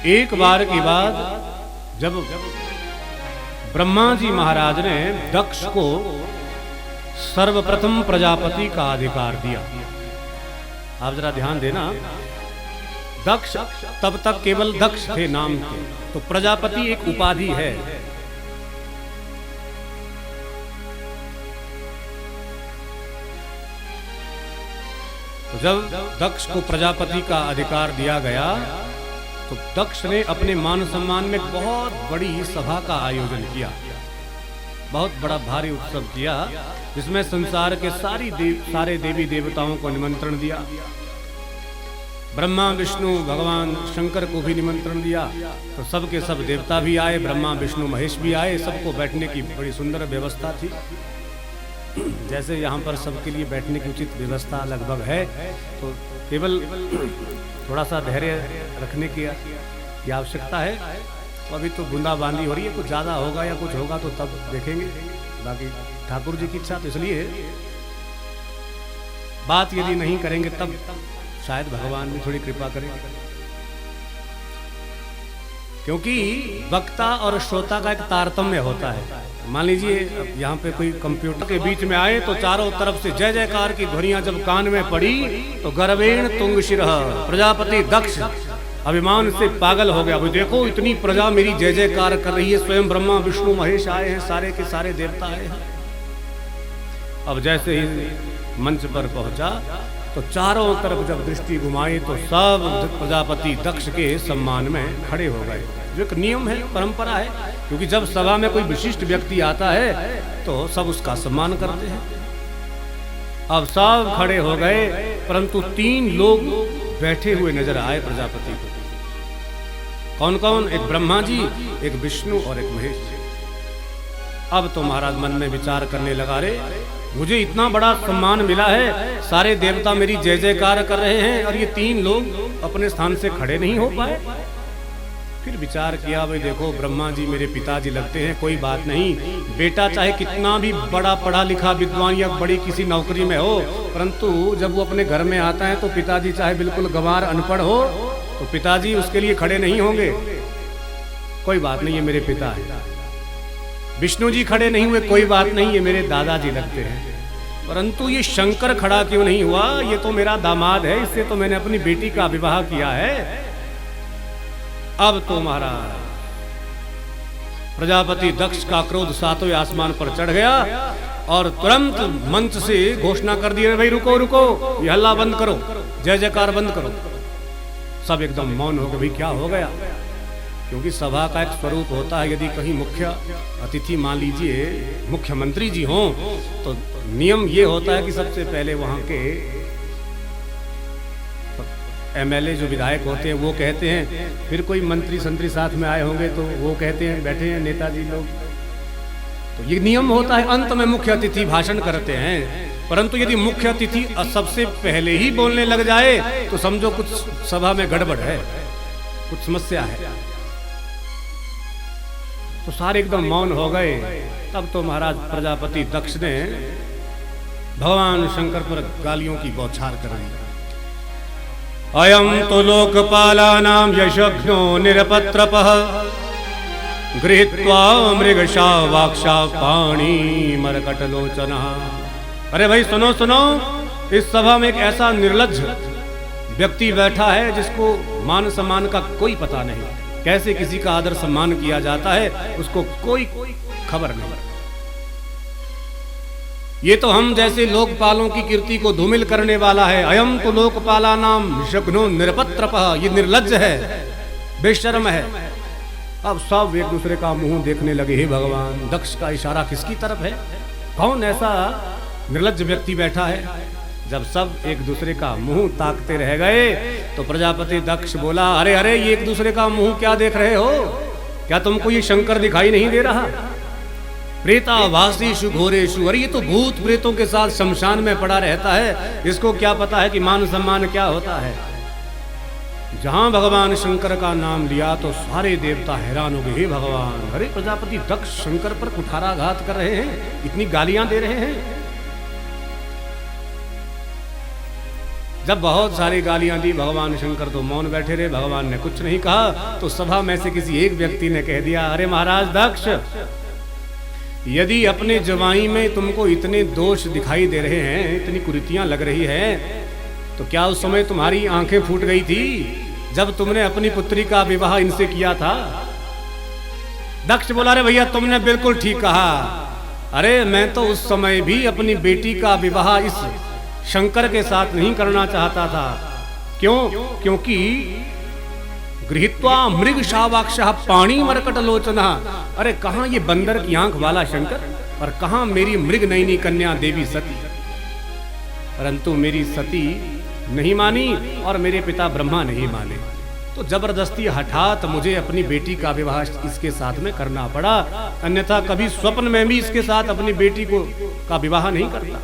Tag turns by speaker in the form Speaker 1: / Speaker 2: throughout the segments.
Speaker 1: एक बार की बात, जब ब्रह्मा जी महाराज ने दक्ष को सर्वप्रथम प्रजापति का अधिकार दिया। आप जरा ध्यान देना, दक्ष तब तक केवल दक्ष थे नाम के, तो प्रजापति एक उपाधि है। तो जब दक्ष को प्रजापति का अधिकार दिया गया तो दक्ष ने अपने मान सम्मान में बहुत बड़ी सभा का आयोजन किया, बहुत बड़ा भारी उत्सव किया, जिसमें संसार के सारे देवी देवताओं को निमंत्रण दिया। ब्रह्मा विष्णु भगवान शंकर को भी निमंत्रण दिया, तो सबके सब देवता भी आए, ब्रह्मा विष्णु महेश भी आए, सबको बैठने की बड़ी सुंदर व्यवस्था थी। जैसे यहाँ पर सबके लिए बैठने की उचित व्यवस्था लगभग है, तो केवल थोड़ा सा धैर्य रखने की आवश्यकता है। तो अभी तो बूंदाबांदी हो रही है, कुछ ज़्यादा होगा या कुछ होगा तो तब देखेंगे। बाकी ठाकुर जी की इच्छा, तो इसलिए बात यदि नहीं करेंगे तब शायद भगवान भी थोड़ी कृपा करें, क्योंकि वक्ता और श्रोता का एक तारतम्य होता है। मान लीजिए यहाँ पे कोई कंप्यूटर के बीच में आए तो चारों तरफ से जय जयकार की ध्वनियां जब कान में पड़ी तो गर्वेण तुंग शिरः, प्रजापति दक्ष अभिमान से पागल हो गया। देखो इतनी प्रजा मेरी जय जयकार कर रही है, स्वयं ब्रह्मा विष्णु महेश आए हैं, सारे के सारे देवता आए हैं। अब जैसे ही मंच पर पहुंचा तो चारों तरफ जब दृष्टि घुमाई तो सब प्रजापति दक्ष के सम्मान में खड़े हो गए, जो एक नियम है, परंपरा है, क्योंकि जब सभा में कोई विशिष्ट व्यक्ति आता है तो सब उसका सम्मान करते हैं। अब सब खड़े हो गए, परंतु 3 लोग बैठे हुए नजर आए प्रजापति को। कौन कौन? एक ब्रह्मा जी, एक विष्णु और एक महेश जी। अब तो महाराज मन में विचार करने लगा, रे मुझे इतना बड़ा सम्मान मिला है, सारे देवता मेरी जय जयकार कर रहे हैं और ये 3 लोग अपने स्थान से खड़े नहीं हो पाए। फिर विचार किया, भाई देखो ब्रह्मा जी मेरे पिताजी लगते हैं, कोई बात नहीं, बेटा चाहे कितना भी बड़ा पढ़ा लिखा विद्वान या बड़ी किसी नौकरी में हो, परंतु जब वो अपने घर में आता है तो पिताजी चाहे बिल्कुल गंवार अनपढ़ हो तो पिताजी उसके लिए खड़े नहीं होंगे। कोई बात नहीं, ये मेरे पिता है। विष्णु जी खड़े नहीं हुए, कोई बात नहीं, ये मेरे दादाजी लगते हैं। परंतु ये शंकर खड़ा क्यों नहीं हुआ? ये तो मेरा दामाद है, इससे तो मैंने अपनी बेटी का विवाह किया है। अब तो महाराज प्रजापति दक्ष का क्रोध 7वें आसमान पर चढ़ गया और तुरंत मंच से घोषणा कर दी, भाई रुको रुको, ये हल्ला बंद करो, जय जयकार बंद करो। सब एकदम मौन हो गए, भाई क्या हो गया? क्योंकि सभा का एक स्वरूप होता है, यदि कहीं मुख्य अतिथि मान लीजिए मुख्यमंत्री जी हों तो नियम ये होता है कि सबसे पहले वहां के एमएलए जो विधायक होते हैं वो कहते हैं, फिर कोई मंत्री संतरी साथ में आए होंगे तो वो कहते हैं, बैठे हैं नेताजी लोग, तो ये नियम होता है। अंत में मुख्य अतिथि भाषण करते हैं, परंतु यदि मुख्य अतिथि सबसे पहले ही बोलने लग जाए तो समझो कुछ सभा में गड़बड़ है, कुछ समस्या है। तो सारे एकदम मौन हो गए। तब तो महाराज प्रजापति दक्ष ने भगवान शंकर पर गालियों की बौछार कर दी। अयम तो लोकपालानां यशघ्नो निरपत्रपः गृहीत्वा मृगशा वाक्षा पाणी मरकटलोचनः। अरे भाई सुनो सुनो, इस सभा में एक ऐसा निर्लज्ज व्यक्ति बैठा है जिसको मान सम्मान का कोई पता नहीं, कैसे किसी का आदर सम्मान किया जाता है उसको कोई खबर नहीं। ये तो हम जैसे लोकपालों की कीर्ति को धूमिल करने वाला है। अयम तो लोकपालानां यशघ्नो निरपत्रपः, ये निर्लज्ज है, बेशर्म है। अब सब एक दूसरे का मुंह देखने लगे, हे भगवान दक्ष का इशारा किसकी तरफ है? कौन ऐसा निर्लज्ज व्यक्ति बैठा है? जब सब एक दूसरे का मुंह ताकते रह गए तो प्रजापति दक्ष बोला, अरे अरे ये एक दूसरे का मुंह क्या देख रहे हो? क्या तुमको ये शंकर दिखाई नहीं दे रहा? प्रेतावासीषु घोरेषु, अरे ये तो भूत प्रेतों के साथ शमशान में पड़ा रहता है, इसको क्या पता है कि मान सम्मान क्या होता है? जहां भगवान शंकर का नाम लिया तो सारे देवता हैरान हो गए, हे भगवान, अरे प्रजापति दक्ष शंकर पर कुठाराघात कर रहे हैं, इतनी गालियां दे रहे हैं। जब बहुत सारी गालियां दी भगवान शंकर तो मौन बैठे रहे, भगवान ने कुछ नहीं कहा। तो सभा में से किसी एक व्यक्ति ने कह दिया, अरे महाराज दक्ष, यदि अपने जवाई में तुमको इतने दोष दिखाई दे रहे हैं, इतनी कुरीतियां लग रही है, तो क्या उस समय तुम्हारी आंखें फूट गई थी जब तुमने अपनी पुत्री का विवाह इनसे किया था? दक्ष बोला, अरे भैया तुमने बिल्कुल ठीक कहा। अरे मैं तो उस समय भी अपनी बेटी का विवाह इस शंकर के साथ नहीं करना चाहता था। क्यों? क्योंकि गृहीत्वा मृग शावाक्षः पाणी मरकट लोचना। अरे कहां ये बंदर की आंख वाला शंकर और कहां मेरी मृग नयनी कन्या देवी सती। परंतु मेरी सती नहीं मानी और मेरे पिता ब्रह्मा नहीं माने, तो जबरदस्ती हठात मुझे अपनी बेटी का विवाह इसके साथ में करना पड़ा, अन्यथा कभी स्वप्न में भी इसके साथ अपनी बेटी का विवाह नहीं करता।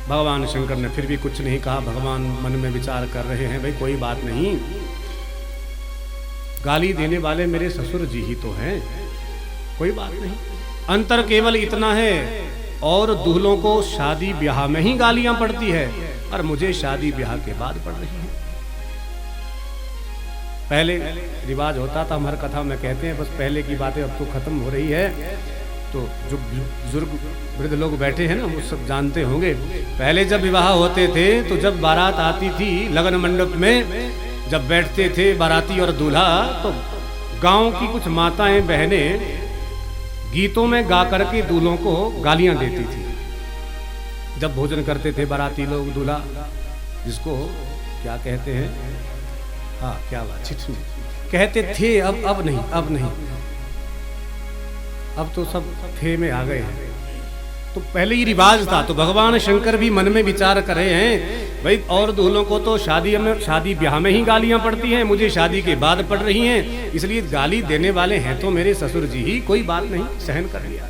Speaker 1: भगवान शंकर ने फिर भी कुछ नहीं कहा। भगवान मन में विचार कर रहे हैं, भाई कोई बात नहीं, गाली देने वाले मेरे ससुर जी ही तो हैं, कोई बात नहीं। अंतर केवल इतना है, और दूल्हों को शादी ब्याह में ही गालियां पड़ती है और मुझे शादी ब्याह के बाद पड़ रही है। पहले रिवाज होता था, हमारी कथा में कहते हैं, बस पहले की बातें अब तो खत्म हो रही है। तो जो बुजुर्ग वृद्ध लोग बैठे हैं ना, वो सब जानते होंगे। पहले जब विवाह होते थे तो जब बारात आती थी लगन मंडप में, जब बैठते थे बाराती और दूल्हा, तो गांव की कुछ माताएं बहनें गीतों में गा करके दूल्हों को गालियां देती थी। जब भोजन करते थे बाराती लोग, दूल्हा जिसको क्या कहते हैं, हाँ क्या बात, छिछली कहते थे, अब नहीं, अब तो सब थे में आ गए हैं। तो पहले ही रिवाज था। तो भगवान शंकर भी मन में विचार कर रहे हैं, भाई और दूल्हों को तो शादी ब्याह में ही गालियां पड़ती हैं, मुझे शादी के बाद पड़ रही हैं, इसलिए गाली देने वाले हैं तो मेरे ससुर जी ही, कोई बात नहीं, सहन कर लिया।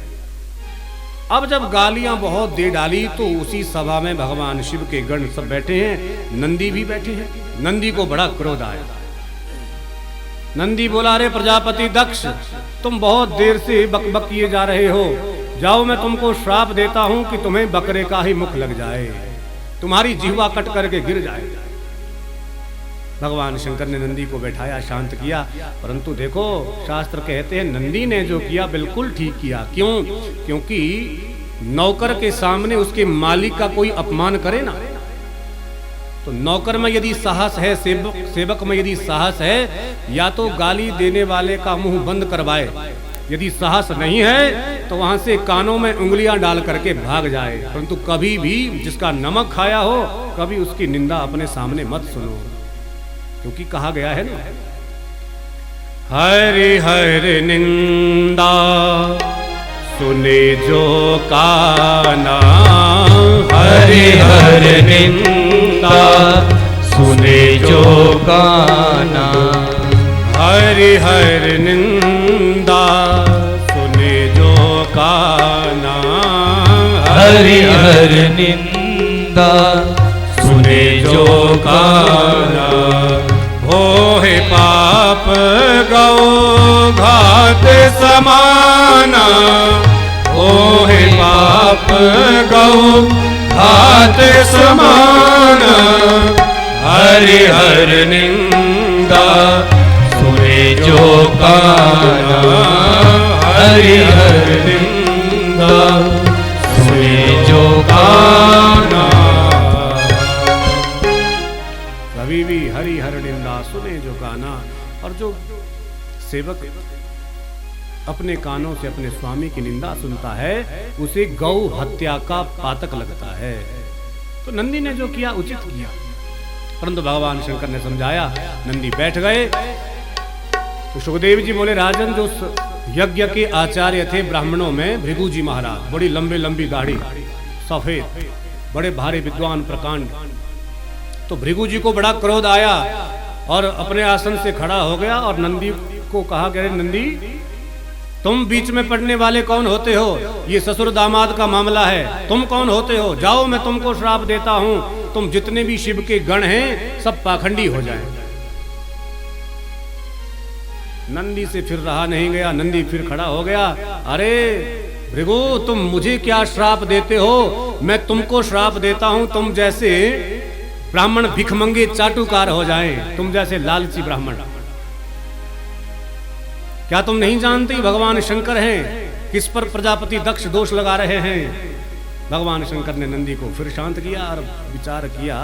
Speaker 1: अब जब गालियां बहुत दे डाली तो उसी सभा में भगवान शिव के गण सब बैठे हैं, नंदी भी बैठे हैं। नंदी को बड़ा क्रोध आया। नंदी बोला, अरे प्रजापति दक्ष, तुम बहुत देर से बकबक किए जा रहे हो, जाओ मैं तुमको श्राप देता हूं कि तुम्हें बकरे का ही मुख लग जाए, तुम्हारी जिह्वा कट करके गिर जाए। भगवान शंकर ने नंदी को बैठाया, शांत किया, परंतु देखो शास्त्र कहते हैं नंदी ने जो किया बिल्कुल ठीक किया। क्यों? क्योंकि नौकर के सामने उसके मालिक का कोई अपमान करे ना, तो नौकर में यदि साहस है, सेवक में यदि साहस है, या तो गाली देने वाले का मुंह बंद करवाए, यदि साहस नहीं है तो वहां से कानों में उंगलियां डाल करके भाग जाए। परंतु कभी भी जिसका नमक खाया हो, कभी उसकी निंदा अपने सामने मत सुनो, क्योंकि कहा गया है ना, हरि हरि निंदा सुने जो काना,
Speaker 2: हरि हरि निंदा सुने जो काना,
Speaker 1: हरि हरि निंदा सुने जो काना,
Speaker 2: हरि हरि निंदा सुने जो काना।
Speaker 1: भोहे पाप गौ घात समाना, भोहे पाप गौ घात समाना,
Speaker 2: हरि हरि निंदा सुने जो काना, हरि हरि निंदा सुने जो काना।
Speaker 1: कभी भी हरि हरि निंदा सुने जो काना। और जो सेवक अपने कानों से अपने स्वामी की निंदा सुनता है, उसे गौ हत्या का पातक लगता है। तो नंदी ने जो किया उचित किया, परंतु भगवान शंकर ने समझाया। नंदी बैठ गए। तो सुखदेव जी बोले, राजन जो यज्ञ के आचार्य थे ब्राह्मणों में, भृगु जी महाराज, बड़ी लंबी लंबी दाढ़ी, सफेद, बड़े भारी विद्वान प्रकांड। तो भृगु जी को बड़ा क्रोध आया और अपने आसन से खड़ा हो गया और नंदी को कहा, अरे नंदी, तुम बीच में पड़ने वाले कौन होते हो? ये ससुर दामाद का मामला है, तुम कौन होते हो? जाओ मैं तुमको श्राप देता हूं, तुम जितने भी शिव के गण हैं सब पाखंडी हो जाएं। नंदी से फिर रहा नहीं गया, नंदी फिर खड़ा हो गया। अरे भृगु तुम मुझे क्या श्राप देते हो, मैं तुमको श्राप देता हूं, तुम जैसे ब्राह्मण भिखमंगे चाटुकार हो जाएं, तुम जैसे लालची ब्राह्मण। क्या तुम नहीं जानते भगवान शंकर हैं, किस पर प्रजापति दक्ष दोष लगा रहे हैं। भगवान शंकर ने नंदी को फिर शांत किया और विचार किया,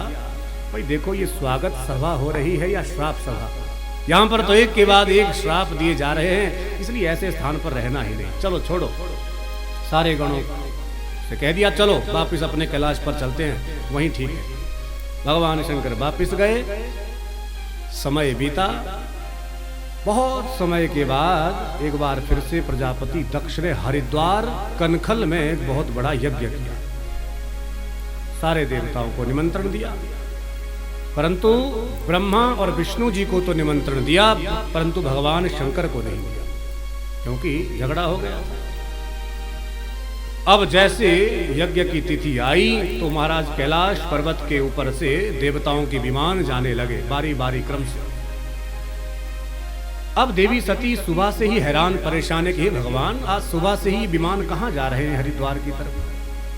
Speaker 1: भाई देखो ये स्वागत सभा हो रही है या श्राप सभा, यहां पर तो एक के बाद एक श्राप दिए जा रहे हैं, इसलिए ऐसे स्थान पर रहना ही नहीं, चलो छोड़ो। सारे गणों से कह दिया चलो वापिस अपने कैलाश पर चलते हैं, वहीं ठीक है। भगवान शंकर वापिस गए। समय बीता, बहुत समय के बाद एक बार फिर से प्रजापति दक्ष ने हरिद्वार कनखल में एक बहुत बड़ा यज्ञ किया, सारे देवताओं को निमंत्रण दिया, परंतु ब्रह्मा और विष्णु जी को तो निमंत्रण दिया, परंतु भगवान शंकर को नहीं दिया, क्योंकि झगड़ा हो गया। अब जैसे यज्ञ की तिथि आई तो महाराज कैलाश पर्वत के ऊपर से देवताओं के विमान जाने लगे बारी बारी क्रम से। अब देवी सती सुबह से ही हैरान परेशान है कि भगवान आज सुबह से ही विमान कहां जा रहे हैं हरिद्वार की तरफ,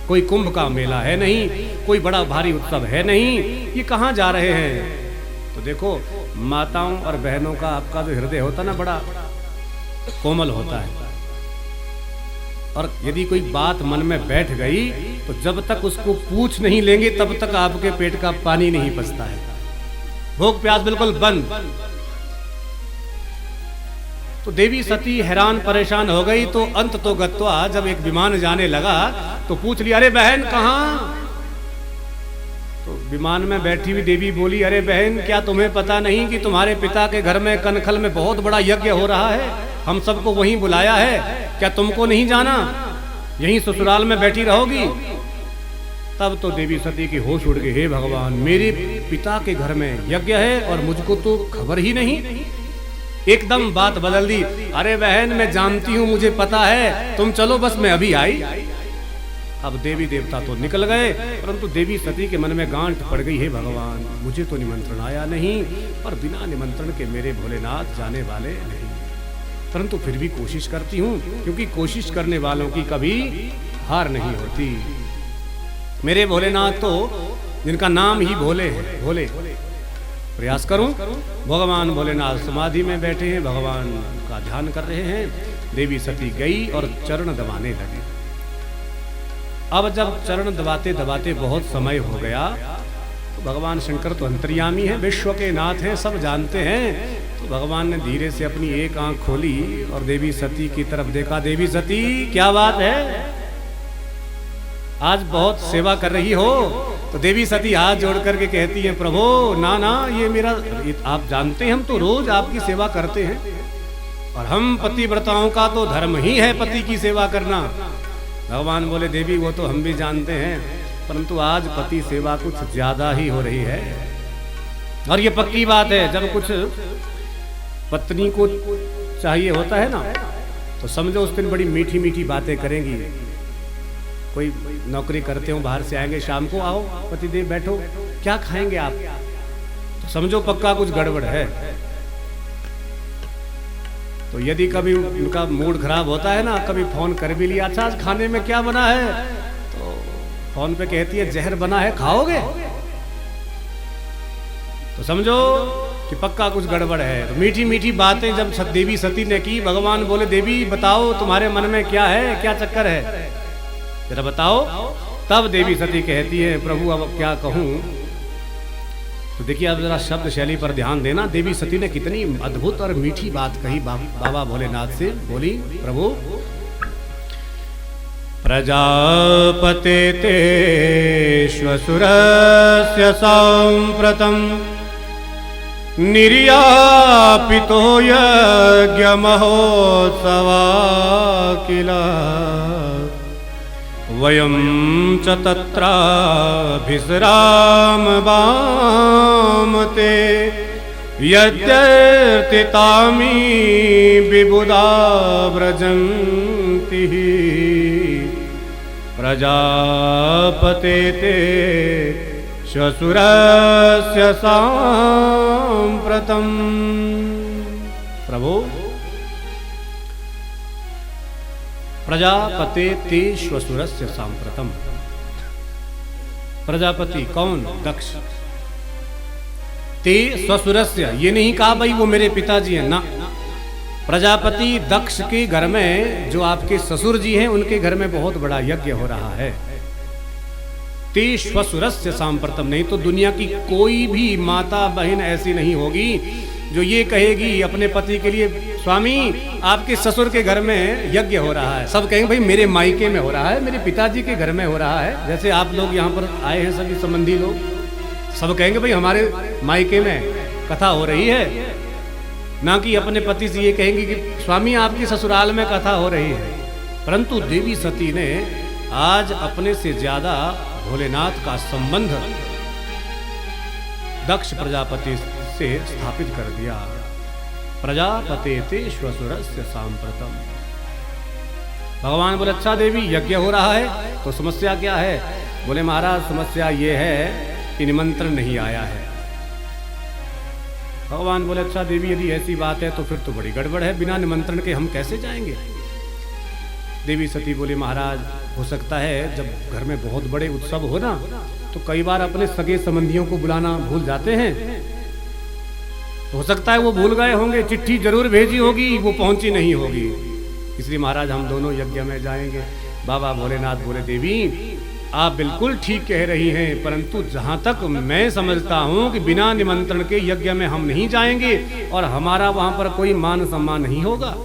Speaker 1: कोई कुंभ का मेला है नहीं, कोई बड़ा भारी उत्सव है नहीं, ये कहां जा रहे हैं। तो देखो माताओं और बहनों का आपका जो हृदय होता ना बड़ा कोमल होता है, और यदि कोई बात मन में बैठ गई तो जब तक उसको पूछ नहीं लेंगे तब तक आपके पेट का पानी नहीं पचता है, भूख प्यास बिल्कुल बंद। तो देवी सती हैरान परेशान हो गई, तो अंत तो गत्वा जब एक विमान जाने लगा तो पूछ लिया, अरे बहन कहां। तो विमान में बैठी हुई देवी बोली, अरे बहन क्या तुम्हें पता नहीं कि तुम्हारे पिता के घर में कनखल में बहुत बड़ा यज्ञ हो रहा है, हम सबको वहीं बुलाया है, क्या तुमको नहीं जाना, यहीं ससुराल में बैठी रहोगी। तब तो देवी सती की होश उड़ गई, हे भगवान मेरे पिता के घर में यज्ञ है और मुझको तो खबर ही नहीं। एकदम बात बदल दी, अरे बहन मैं जानती हूं, मुझे पता है, तुम चलो बस मैं अभी आई। अब देवी देवता तो निकल गए, परंतु देवी सती के मन में गांठ पड़ गई, हे भगवान मुझे तो निमंत्रण आया नहीं, और बिना निमंत्रण के मेरे भोलेनाथ जाने वाले नहीं, परंतु फिर भी कोशिश करती हूँ, क्योंकि कोशिश करने वालों की कभी हार नहीं होती। मेरे भोलेनाथ तो जिनका नाम ही भोले है, भोले प्रयास करूं। भगवान भोलेनाथ समाधि में बैठे हैं, भगवान का ध्यान कर रहे हैं। देवी सती गई और चरण दबाने लगी। अब जब चरण दबाते दबाते बहुत समय हो गया तो भगवान शंकर तो अंतर्यामी हैं, विश्व के नाथ हैं, सब जानते हैं। तो भगवान ने धीरे से अपनी एक आंख खोली और देवी सती की तरफ देखा, देवी सती क्या बात है, आज बहुत सेवा कर रही हो। तो देवी सती हाथ जोड़ करके कहती हैं, प्रभु ना ना ये मेरा, आप जानते हैं हम तो रोज आपकी सेवा करते हैं, और हम पतिव्रताओं का तो धर्म ही है पति की सेवा करना। भगवान बोले, देवी वो तो हम भी जानते हैं, परंतु आज पति सेवा कुछ ज्यादा ही हो रही है, और ये पक्की बात है, जब कुछ पत्नी को चाहिए होता है ना तो समझो उस दिन बड़ी मीठी मीठी बातें करेंगी। कोई नौकरी करते हो, बाहर से आएंगे, शाम को आओ पतिदेव बैठो, क्या खाएंगे आप, तो समझो पक्का कुछ गड़बड़ है। तो यदि कभी उनका मूड खराब होता है ना, कभी फोन कर भी लिया, अच्छा आज खाने में क्या बना है, तो फोन पे कहती है जहर बना है, खाओगे, तो समझो कि पक्का कुछ गड़बड़ है। तो मीठी मीठी बातें जब देवी सती ने की, भगवान बोले, देवी बताओ तुम्हारे मन में क्या है, क्या चक्कर है, जरा बताओ। तब देवी सती कहती है, प्रभु अब क्या कहूं। तो देखिए अब जरा शब्द शैली पर ध्यान देना, देवी सती ने कितनी अद्भुत और मीठी बात कही बाबा भोलेनाथ से। बोली, प्रभु प्रजापते ते श्वशुरस्य सांप्रतं निर्यापितो यज्ञमहोत्सवा किल वयं च तत्राभिसरामते यद्यर्तितामी विबुधा व्रजन्ति प्रजापते ते श्वशुरस्य सांप्रतं। प्रभु प्रजापते ते श्वशुरस्य सांप्रतम। प्रजापति कौन? दक्ष। ते स्वसुरस्य, ये नहीं कहा भाई वो मेरे पिताजी हैं ना। प्रजापति दक्ष के घर में जो आपके ससुर जी हैं उनके घर में बहुत बड़ा यज्ञ हो रहा है। ते श्वशुरस्य सांप्रतम, नहीं तो दुनिया की कोई भी माता बहन ऐसी नहीं होगी जो ये कहेगी अपने पति के लिए, स्वामी आपके ससुर के घर में यज्ञ हो रहा है। सब कहेंगे भाई मेरे मायके में हो रहा है, मेरे पिताजी के घर में हो रहा है। जैसे आप लोग यहाँ पर आए हैं सभी संबंधी लोग, सब कहेंगे भाई हमारे मायके में कथा हो रही है, ना कि अपने पति से ये कहेंगे कि स्वामी आपकी ससुराल में कथा हो रही है। परंतु देवी सती ने आज अपने से ज्यादा भोलेनाथ का संबंध दक्ष प्रजापति से स्थापित कर दिया। प्रजापते ते श्वशुरस्य सांप्रतम। भगवान बोले अच्छा देवी यज्ञ हो रहा है तो समस्या क्या है? बोले महाराज समस्या ये है कि निमंत्रण नहीं आया है। भगवान बोले अच्छा देवी यदि ऐसी बात है तो फिर तो बड़ी गड़बड़ है, बिना निमंत्रण के हम कैसे जाएंगे? देवी सती बोली महाराज हो सकता है जब घर में बहुत बड़े उत्सव हो ना तो कई बार अपने सगे संबंधियों को बुलाना भूल जाते हैं। हो सकता है वो भूल गए होंगे, चिट्ठी जरूर भेजी होगी, वो पहुंची नहीं होगी, इसलिए महाराज हम दोनों यज्ञ में जाएंगे। बाबा भोलेनाथ बोले देवी आप बिल्कुल ठीक कह रही हैं, परंतु जहां तक मैं समझता हूं कि बिना निमंत्रण के यज्ञ में हम नहीं जाएंगे और हमारा वहां पर कोई मान सम्मान नहीं होगा।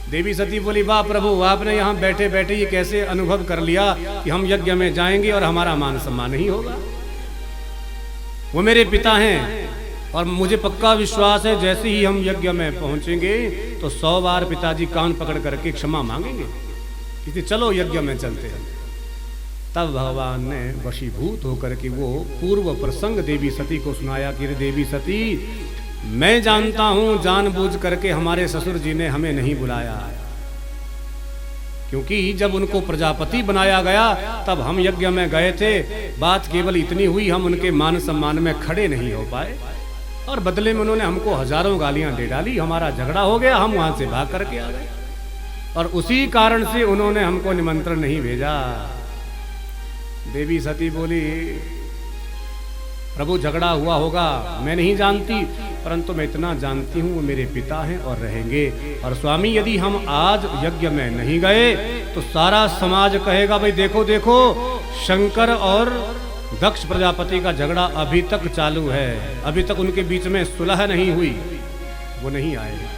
Speaker 1: देवी सती बोली वाह प्रभु, आपने यहाँ बैठे बैठे ये कैसे अनुभव कर लिया कि हम यज्ञ में जाएंगे और हमारा मान सम्मान नहीं होगा? वो मेरे पिता हैं और मुझे पक्का विश्वास है जैसे ही हम यज्ञ में पहुंचेंगे तो 100 बार पिताजी कान पकड़ करके क्षमा मांगेंगे, इसलिए चलो यज्ञ में चलते हैं। तब भगवान ने वशीभूत होकर के वो पूर्व प्रसंग देवी सती को सुनाया कि देवी सती मैं जानता हूं जानबूझ करके हमारे ससुर जी ने हमें नहीं बुलाया, क्योंकि जब उनको प्रजापति बनाया गया तब हम यज्ञ में गए थे, बात केवल इतनी हुई हम उनके मान सम्मान में खड़े नहीं हो पाए और बदले में उन्होंने हमको हजारों गालियां दे डाली, हमारा झगड़ा हो गया, हम वहां से भाग करके आ गए और उसी कारण से उन्होंने हमको निमंत्रण नहीं भेजा। देवी सती बोली प्रभु झगड़ा हुआ होगा मैं नहीं जानती, परंतु मैं इतना जानती हूँ वो मेरे पिता हैं और रहेंगे। और स्वामी यदि हम आज यज्ञ में नहीं गए तो सारा समाज कहेगा भाई देखो देखो शंकर और दक्ष प्रजापति का झगड़ा अभी तक चालू है, अभी तक उनके बीच में सुलह नहीं हुई, वो नहीं आएगा।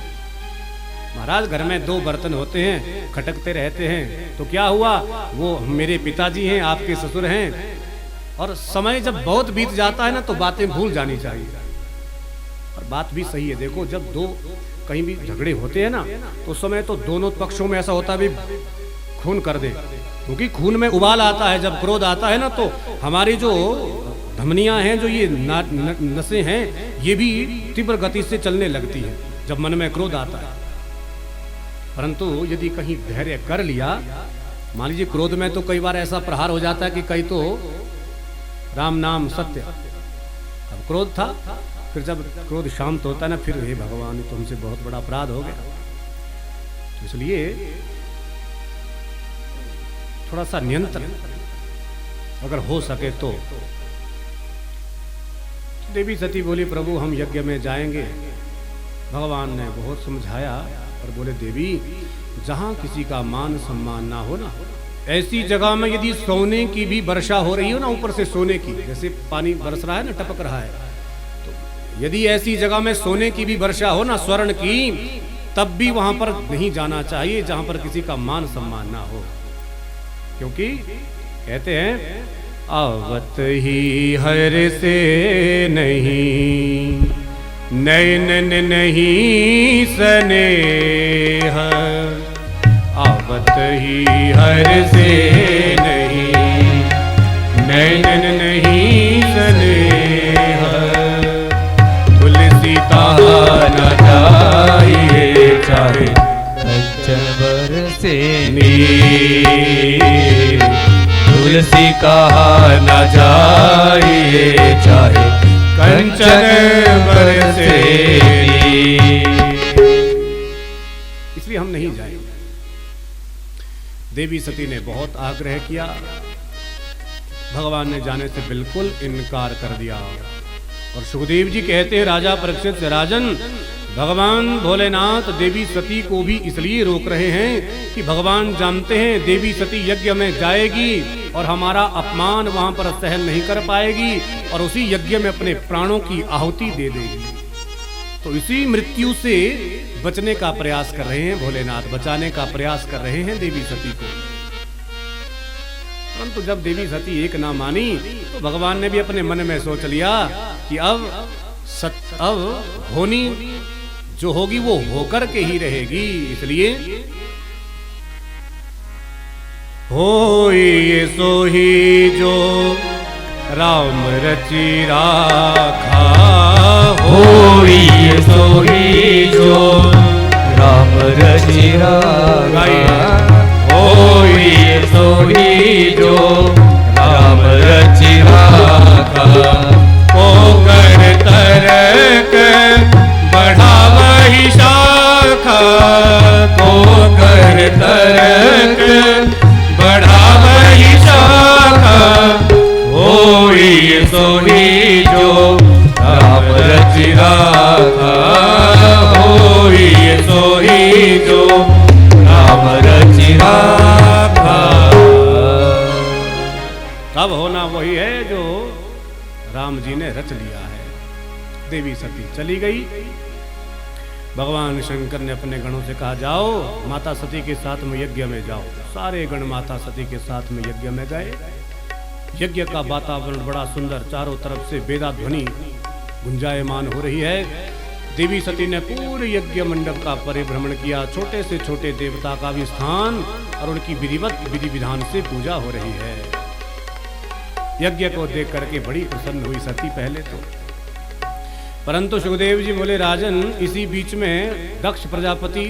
Speaker 1: महाराज घर में 2 बर्तन होते हैं खटकते रहते हैं तो क्या हुआ, वो मेरे पिताजी हैं आपके ससुर हैं, और समय जब बहुत बीत जाता है ना तो बातें भूल जानी चाहिए। और बात भी सही है, देखो जब 2 कहीं भी झगड़े होते हैं ना तो उस समय तो दोनों पक्षों में ऐसा होता है भी खून कर दे, क्योंकि खून में उबाल आता है, जब क्रोध आता है ना तो हमारी जो धमनियां हैं, जो ये नसें हैं, ये भी तीव्र गति से चलने लगती हैं जब मन में क्रोध आता है। परंतु यदि कहीं धैर्य कर लिया, मान लीजिए क्रोध में तो कई बार ऐसा प्रहार हो जाता है कि कई तो राम नाम सत्य, अब क्रोध था, फिर जब क्रोध शांत होता है ना फिर हे भगवान तुमसे बहुत बड़ा अपराध हो गया। तो इसलिए थोड़ा सा नियंत्रण अगर हो सके तो। देवी सती बोली प्रभु हम यज्ञ में जाएंगे। भगवान ने बहुत समझाया और बोले देवी जहां किसी का मान सम्मान ना हो ना, ऐसी जगह में यदि सोने की भी वर्षा हो रही हो ना, ऊपर से सोने की, जैसे पानी बरस रहा है ना टपक रहा है, तो यदि ऐसी जगह में सोने की भी वर्षा हो ना स्वर्ण की, तब भी वहां पर नहीं जाना चाहिए जहां पर किसी का मान सम्मान ना हो, क्योंकि कहते हैं आवत ही हर से नहीं नैनन नहीं स्नेह, आवत ही हर से नहीं नैनन नहीं स्नेह, तुलसी कहा न जाइए चाहे
Speaker 2: पंचवर से
Speaker 1: नीर,
Speaker 2: तुलसी कहा न जाइए चाहे
Speaker 1: कंचन बरसे। इसलिए हम नहीं जाएंगे। देवी सती ने बहुत आग्रह किया, भगवान ने जाने से बिल्कुल इनकार कर दिया। और सुखदेव जी कहते हैं राजा परीक्षित से, राजन भगवान भोलेनाथ देवी सती को भी इसलिए रोक रहे हैं कि भगवान जानते हैं देवी सती यज्ञ में जाएगी और हमारा अपमान वहां पर सहन नहीं कर पाएगी और उसी यज्ञ में अपने प्राणों की आहुति दे देगी। तो इसी मृत्यु से बचने का प्रयास कर रहे हैं भोलेनाथ, बचाने का प्रयास कर रहे हैं देवी सती को। परंतु जब देवी सती एक ना मानी तो भगवान ने भी अपने मन में सोच लिया कि अब होनी जो होगी वो होकर के ही रहेगी। इसलिए होई सो ही जो राम रचि राखा,
Speaker 2: होई सो ही जो राम रचि राखा, होई सो ही जो राम रचि राखा।
Speaker 1: पोकर तरक बढ़ावहि शाखा,
Speaker 2: पोकर तरक
Speaker 1: बढ़ावहि शाखा,
Speaker 2: होई सो ही जो राम रचि राखा, होई सो ही जो राम रचि राखा।
Speaker 1: अब होना वही है जो राम जी ने रच लिया है। देवी सती चली गई। भगवान शंकर ने अपने गणों से कहा, जाओ माता सती के साथ में यज्ञ में जाओ। सारे गण माता सती के साथ में यज्ञ में गए। यज्ञ का वातावरण बड़ा सुंदर, चारों तरफ से वेदा ध्वनि गुंजायमान हो रही है। देवी सती ने पूरे यज्ञ मंडप का परिभ्रमण किया। छोटे से छोटे देवता का भी स्थान और उनकी विधिवत विधि विधान से पूजा हो रही है। यज्ञ को देख करके बड़ी प्रसन्न हुई सती पहले तो, परंतु सुखदेव जी बोले, राजन इसी बीच में दक्ष प्रजापति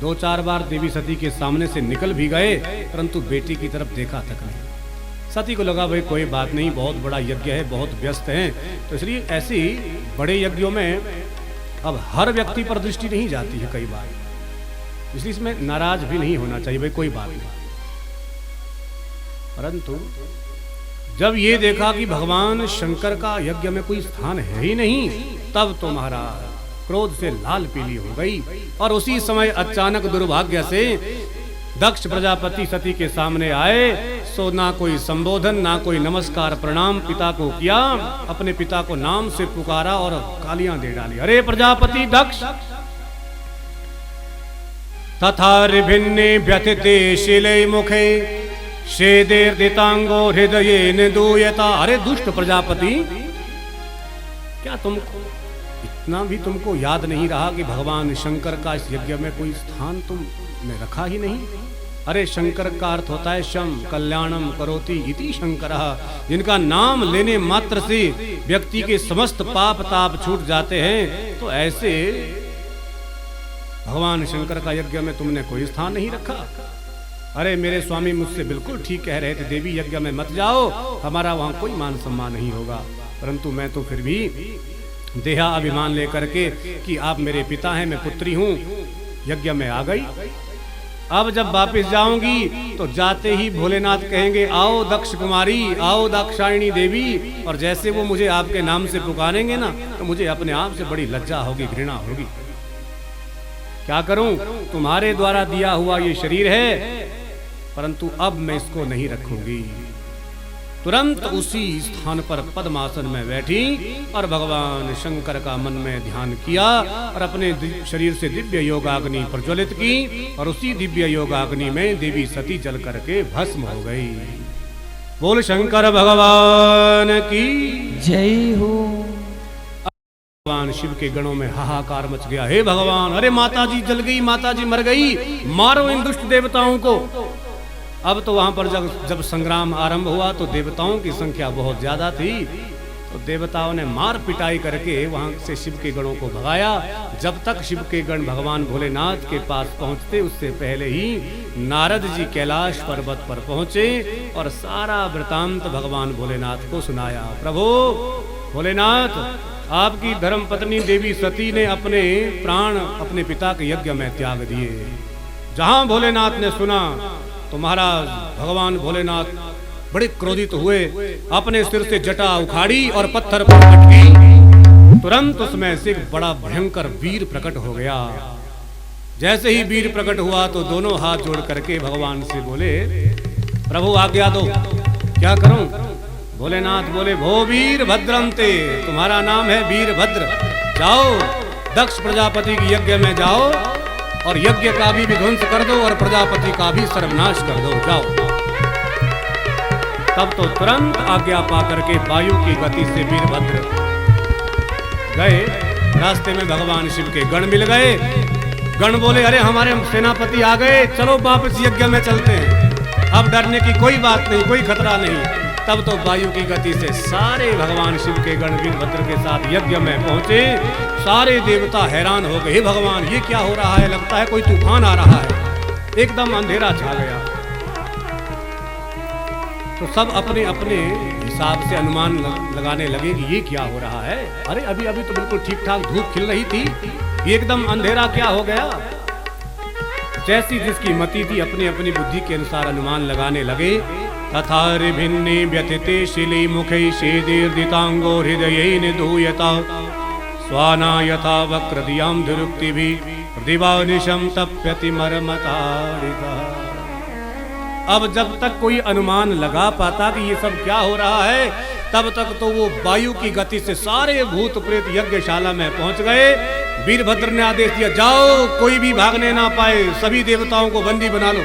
Speaker 1: 2-4 बार देवी सती के सामने से निकल भी गए, परंतु बेटी की तरफ देखा तक नहीं। सती को लगा भाई कोई बात नहीं, बहुत बड़ा यज्ञ है, बहुत व्यस्त हैं, तो इसलिए ऐसी बड़े यज्ञों में अब हर व्यक्ति पर दृष्टि नहीं जाती है कई बार, इसलिए इसमें नाराज भी नहीं होना चाहिए, भाई कोई बात नहीं। परंतु जब ये देखा कि भगवान शंकर का यज्ञ में कोई स्थान है ही नहीं, तब तो महाराज क्रोध से लाल पीली हो गई। और उसी समय अचानक दुर्भाग्य से दक्ष प्रजापति सती के सामने आए। सो ना कोई संबोधन, ना कोई नमस्कार प्रणाम पिता को किया, अपने पिता को नाम से पुकारा और गालियां दे डाली। अरे प्रजापति दक्ष, तथा भिन्ने व्यथिते शिले मुखे शेदेर्दितांगो हृदये दूयता। अरे दुष्ट प्रजापति, क्या तुम इतना भी तुमको याद नहीं रहा कि भगवान शंकर का इस यज्ञ में कोई स्थान तुमने रखा ही नहीं? अरे शंकर का अर्थ होता है शम कल्याणम करोति इति शंकरः, जिनका नाम लेने मात्र से व्यक्ति के समस्त पाप ताप छूट जाते हैं। तो ऐसे भगवान शंकर का यज्ञ में तुमने कोई स्थान नहीं रखा। अरे मेरे स्वामी मुझसे बिल्कुल ठीक कह रहे थे, देवी यज्ञ में मत जाओ, हमारा वहां कोई मान सम्मान नहीं होगा। परंतु मैं तो फिर भी देहा अभिमान लेकर के कि आप मेरे पिता हैं, मैं पुत्री हूं, यज्ञ में आ गई। अब जब वापस जाऊंगी तो जाते ही भोलेनाथ कहेंगे, आओ दक्ष कुमारी, आओ दाक्षायणी देवी, और जैसे वो मुझे आपके नाम से पुकारेंगे ना, तो मुझे अपने आप से बड़ी लज्जा होगी, घृणा होगी। क्या करूं, तुम्हारे द्वारा दिया हुआ ये शरीर है, परंतु अब मैं इसको नहीं रखूंगी। तुरंत उसी स्थान पर पद्मासन में बैठी और भगवान शंकर का मन में ध्यान किया और अपने शरीर से दिव्य योगाग्नि प्रज्वलित की, और उसी दिव्य योगाग्नि में देवी सती जल करके भस्म हो गई। बोल शंकर भगवान की
Speaker 2: जय हो।
Speaker 1: भगवान शिव के गणों में हाहाकार मच गया। हे भगवान, अरे माता जी जल गई, माता जी मर गई, मारो इन दुष्ट देवताओं को। अब तो वहां पर जब संग्राम आरंभ हुआ तो देवताओं की संख्या बहुत ज्यादा थी, तो देवताओं ने मार पिटाई करके वहां से शिव के गणों को भगाया। जब तक शिव के गण भगवान भोलेनाथ के पास पहुंचते उससे पहले ही नारद जी कैलाश पर्वत पर पहुंचे और सारा वृतांत भगवान भोलेनाथ को सुनाया। प्रभु भोलेनाथ, आपकी धर्म पत्नी देवी सती ने अपने प्राण अपने पिता के यज्ञ में त्याग दिए। जहां भोलेनाथ ने सुना तो महाराज भगवान भोलेनाथ बड़े क्रोधित हुए, अपने सिर से जटा उखाड़ी और पत्थर पर पटकी। तुरंत उसमें से एक बड़ा भयंकर वीर प्रकट हो गया। जैसे ही वीर प्रकट हुआ तो दोनों हाथ जोड़ करके भगवान से बोले, प्रभु आज्ञा दो, क्या करूं? भोलेनाथ बोले, भो वीर भद्रंते, तुम्हारा नाम है वीरभद्र, जाओ दक्ष प्रजापति के यज्ञ में जाओ और यज्ञ का भी विध्वंस कर दो और प्रजापति का भी सर्वनाश कर दो, जाओ। तब तो तुरंत आज्ञा पा करके वायु की गति से वीरभद्र गए। रास्ते में भगवान शिव के गण मिल गए। गण बोले, अरे हमारे सेनापति आ गए, चलो वापस यज्ञ में चलते हैं, अब डरने की कोई बात नहीं, कोई खतरा नहीं। तब तो वायु की गति से सारे भगवान शिव के गण वीरभद्र के साथ यज्ञ में पहुंचे। सारे देवता हैरान हो गए, भगवान ये क्या हो रहा है, लगता है कोई तूफान आ रहा है। एकदम अंधेरा छा गया। तो सब अपने अपने हिसाब से अनुमान लगाने लगे कि ये क्या हो रहा है। अरे अभी अभी तो बिल्कुल ठीक ठाक धूप खिल रही थी, एकदम अंधेरा क्या हो गया। जैसी जिसकी मति थी अपनी अपनी बुद्धि के अनुसार अनुमान लगाने लगे। तथा भिन्ने व्यथिते शिली मुखे शेदीर्दितांगो हृदय निधूयता स्वाना यथा वक्रदियाम धुरुक्ति भी दिवानिशम तप्यति मरमतारिता। अब जब तक कोई अनुमान लगा पाता कि ये सब क्या हो रहा है, तब तक तो वो वायु की गति से सारे भूत प्रेत यज्ञशाला में पहुंच गए। वीरभद्र ने आदेश दिया, जाओ कोई भी भागने ना पाए, सभी देवताओं को बंदी बना लो।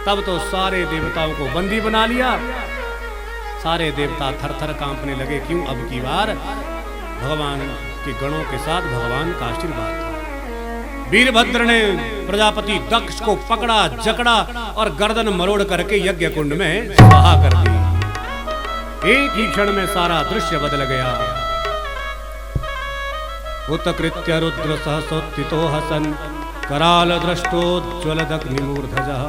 Speaker 1: तब तो सारे देवताओं को बंदी बना लिया। सारे देवता थर थर कांपने लगे, क्यों अब की बार भगवान के गणों के साथ भगवान का आशीर्वाद था। वीरभद्र ने प्रजापति दक्ष को पकड़ा जकड़ा और गर्दन मरोड़ करके यज्ञ कुंड में स्वाहा कर दी। एक ही क्षण में सारा दृश्य बदल गया। उत्कृत्य रुद्र सहसोत्थितो हसन कराल दृष्टोज्ज्वलदग्निमूर्धजः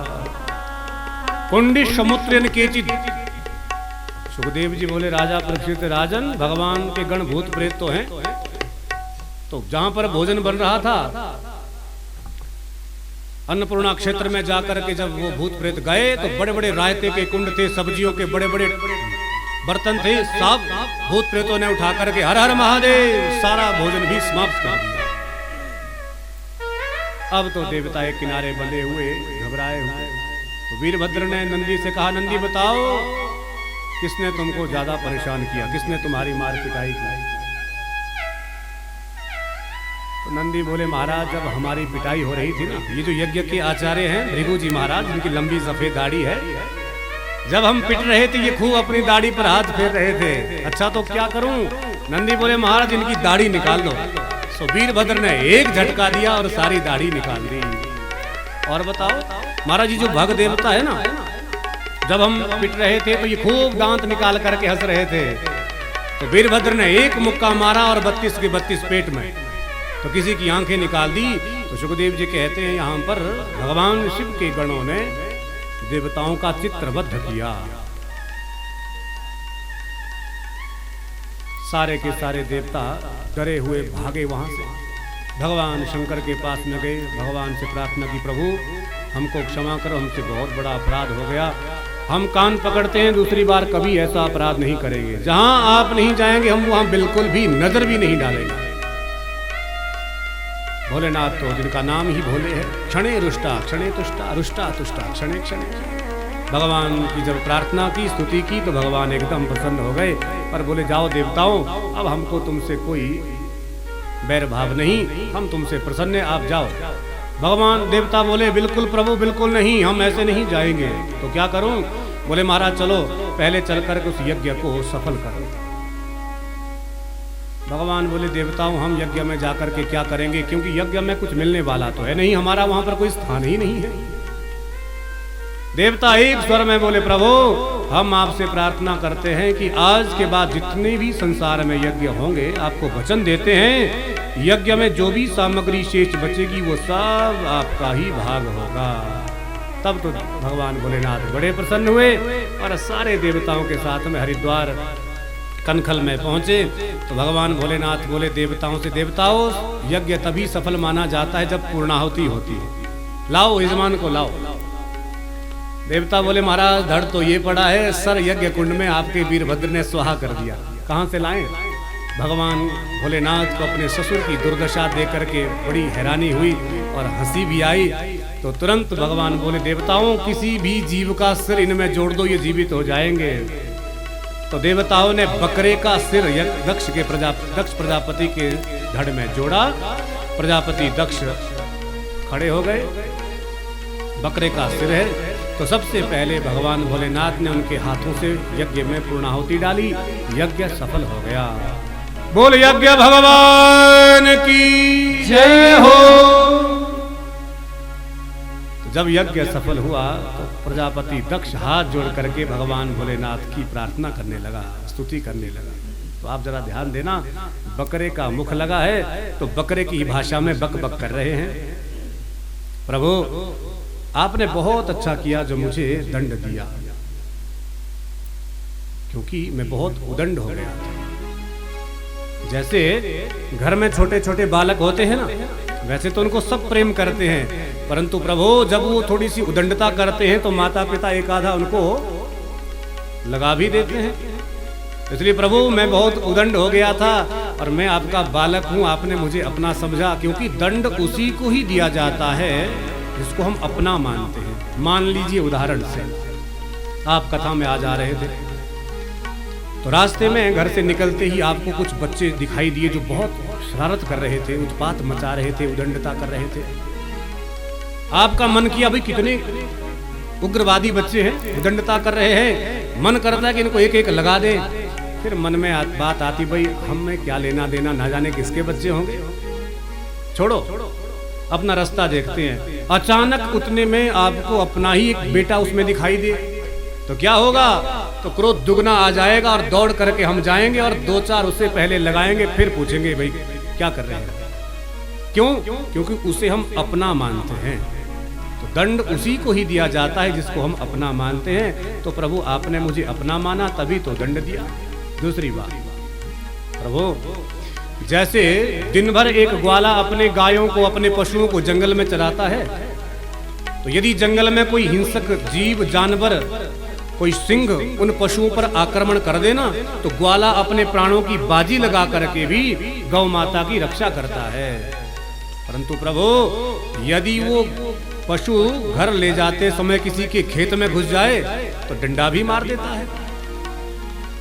Speaker 1: कुंडी समुद्रन केचिद। सुखदेव जी बोले, राजा परीक्षित, राजन भगवान के गण भूत प्रेत तो हैं, तो जहां पर भोजन बन रहा था अन्नपूर्णा क्षेत्र में जाकर के जब वो भूत प्रेत गए तो बड़े बड़े रायते के कुंड थे, सब्जियों के बड़े बड़े बर्तन थे, सब भूत प्रेतों ने उठा करके हर हर महादेव सारा भोजन भी समाप्त कर दिया। अब तो देवता एक किनारे बंधे हुए घबराए हुए। तो वीरभद्र ने नंदी से कहा, नंदी बताओ किसने तुमको ज्यादा परेशान किया, किसने तुम्हारी मार पिटाई की? तो नंदी बोले, महाराज जब हमारी पिटाई हो रही थी ना, ये जो यज्ञ के आचार्य हैं भृगु जी महाराज, इनकी लंबी सफेद दाढ़ी है, जब हम पिट रहे थे ये खूब अपनी दाढ़ी पर हाथ फेर रहे थे। अच्छा तो क्या करूं? नंदी बोले, महाराज इनकी दाढ़ी निकाल दो। तो वीरभद्र ने एक झटका दिया और सारी दाढ़ी निकाल दी। और बताओ महाराज, ये जो भग देवता है ना, जब हम पिट रहे थे तो ये खूब दांत निकाल करके हंस रहे थे। तो वीरभद्र ने एक मुक्का मारा और 32 के 32 पेट में तो किसी की आंखें निकाल दी। तो सुखदेव जी कहते हैं, यहाँ पर भगवान शिव के गणों ने देवताओं का चित्रबद्ध किया। सारे के सारे देवता डरे हुए भागे वहां से, भगवान शंकर के पास में गए, भगवान से प्रार्थना की, प्रभु हमको क्षमा करो, हमसे बहुत बड़ा अपराध हो गया, हम कान पकड़ते हैं, दूसरी बार कभी ऐसा अपराध नहीं करेंगे, जहां आप नहीं जाएंगे हम वहां बिल्कुल भी नजर भी नहीं डालेंगे। भोलेनाथ तो जिनका नाम ही भोले है, क्षणे रुष्टा क्षणे तुष्टा रुष्टा तुष्टा क्षणे क्षणे। भगवान की जब प्रार्थना की, स्तुति की, तो भगवान एकदम प्रसन्न हो गए और बोले, जाओ देवताओं, अब हमको तुमसे कोई बैर भाव नहीं, हम तुमसे प्रसन्न हैं, आप जाओ। भगवान देवता बोले, बिल्कुल प्रभु बिल्कुल नहीं, हम ऐसे नहीं जाएंगे। तो क्या करूं? बोले, महाराज चलो पहले चल कर उस यज्ञ को सफल करो। भगवान बोले, देवताओं हम यज्ञ में जाकर के क्या करेंगे, क्योंकि यज्ञ में कुछ मिलने वाला तो है नहीं, हमारा वहां पर कोई स्थान ही नहीं है। देवता एक स्वर में बोले, प्रभु हम आपसे प्रार्थना करते हैं कि आज के बाद जितने भी संसार में यज्ञ होंगे, आपको वचन देते हैं यज्ञ में जो भी सामग्री शेष बचेगी वो सब आपका ही भाग होगा। तब तो भगवान भोलेनाथ बड़े प्रसन्न हुए और सारे देवताओं के साथ में हरिद्वार कनखल में पहुंचे। तो भगवान भोलेनाथ बोले देवताओं से, देवताओं यज्ञ तभी सफल माना जाता है जब पूर्णाहुति होती है। लाओ यजमान को लाओ। देवता बोले महाराज धड़ तो ये पड़ा है, सर यज्ञ कुंड में आपके वीरभद्र ने स्वाहा कर दिया। कहां से लाएं? भगवान भोलेनाथ को अपने ससुर की दुर्दशा देख करके बड़ी हैरानी हुई और हंसी भी आई। तो तुरंत भगवान बोले देवताओं किसी भी जीव का सिर इनमें जोड़ दो, ये जीवित हो जाएंगे। तो देवताओं ने बकरे का सिर दक्ष प्रजापति के धड़ में जोड़ा। प्रजापति दक्ष खड़े हो गए, बकरे का सिर है। तो सबसे पहले भगवान भोलेनाथ ने उनके हाथों से यज्ञ में पूर्णाहुति डाली, यज्ञ सफल हो गया। बोल यज्ञ भगवान की जय हो। तो जब यज्ञ सफल हुआ तो प्रजापति दक्ष हाथ जोड़ करके भगवान भोलेनाथ की प्रार्थना करने लगा, स्तुति करने लगा। तो आप जरा ध्यान देना, बकरे का मुख लगा है तो बकरे की भाषा में बक बक कर रहे हैं। प्रभु आपने बहुत अच्छा किया जो मुझे दंड दिया, क्योंकि मैं बहुत उदंड हो गया था। जैसे घर में छोटे छोटे बालक होते हैं ना, वैसे तो उनको सब प्रेम करते हैं, परंतु प्रभु जब वो थोड़ी सी उदंडता करते हैं तो माता पिता एक आधा उनको लगा भी देते हैं। इसलिए प्रभु मैं बहुत उदंड हो गया था और मैं आपका बालक हूं, आपने मुझे अपना समझा, क्योंकि दंड उसी को ही दिया जाता है जिसको हम अपना मानते हैं। मान लीजिए उदाहरण से आप कथा में आ जा रहे थे, तो रास्ते में घर से निकलते ही आपको कुछ बच्चे दिखाई दिए जो बहुत शरारत कर रहे थे, उत्पात मचा रहे थे, उदंडता कर रहे थे। आपका मन किया भाई कितने उग्रवादी बच्चे हैं, उदंडता कर रहे हैं, मन करता है कि इनको एक एक लगा दे। फिर मन में बात आती भाई हमें क्या लेना देना, ना जाने किसके बच्चे होंगे, छोड़ो अपना रास्ता देखते हैं। अचानक उतने में आपको अपना ही एक बेटा उसमें दिखाई दे तो क्या होगा? तो क्रोध दुगना आ जाएगा और दौड़ करके हम जाएंगे और दो चार उससे पहले लगाएंगे, फिर पूछेंगे भाई क्या कर रहे हैं। क्यों? क्योंकि उसे हम अपना मानते हैं। तो दंड उसी को ही दिया जाता है जिसको हम अपना मानते हैं। तो प्रभु आपने मुझे अपना माना तभी तो दंड दिया। दूसरी बात, प्रभु जैसे दिन भर एक ग्वाला अपने गायों को, अपने पशुओं को जंगल में चराता है, तो यदि जंगल में कोई हिंसक जीव जानवर, कोई सिंह उन पशुओं पर आक्रमण कर देना, तो ग्वाला अपने प्राणों की बाजी लगा करके भी गौ माता की रक्षा करता है। परंतु प्रभु यदि वो पशु घर ले जाते समय किसी के खेत में घुस जाए तो डंडा भी मार देता है।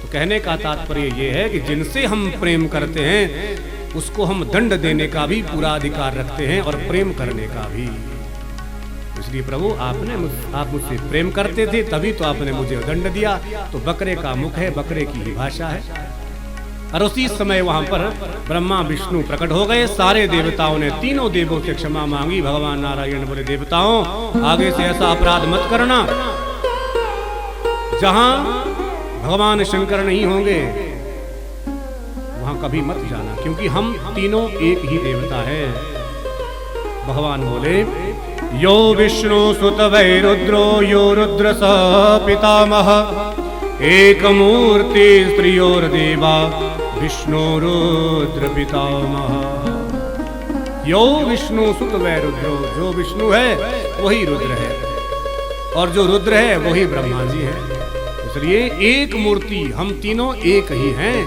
Speaker 1: तो कहने का तात्पर्य ये है कि जिनसे हम प्रेम करते हैं उसको हम दंड देने का भी पूरा अधिकार रखते हैं और प्रेम करने का भी। इसलिए प्रभु आप मुझसे प्रेम करते थे तभी तो आपने मुझे दंड दिया। तो बकरे का मुख है, बकरे की ही भाषा है। और उसी समय वहां पर ब्रह्मा विष्णु प्रकट हो गए। सारे देवताओं ने, तीनों देवों से क्षमा मांगी। भगवान नारायण बोले देवताओं आगे से ऐसा अपराध मत करना, जहां भगवान शंकर नहीं होंगे वहां कभी मत जाना, क्योंकि हम तीनों एक ही देवता है। भगवान बोले यो विष्णु सुत वै रुद्रो यो रुद्र स पितामह एक मूर्ति स्त्रियोर्देवा विष्णु रुद्र पितामह। यो विष्णु सुत वै रुद्रो, जो विष्णु है वही रुद्र है और जो रुद्र है वही ब्रह्मा जी है। इसलिए एक मूर्ति, हम तीनों एक ही हैं।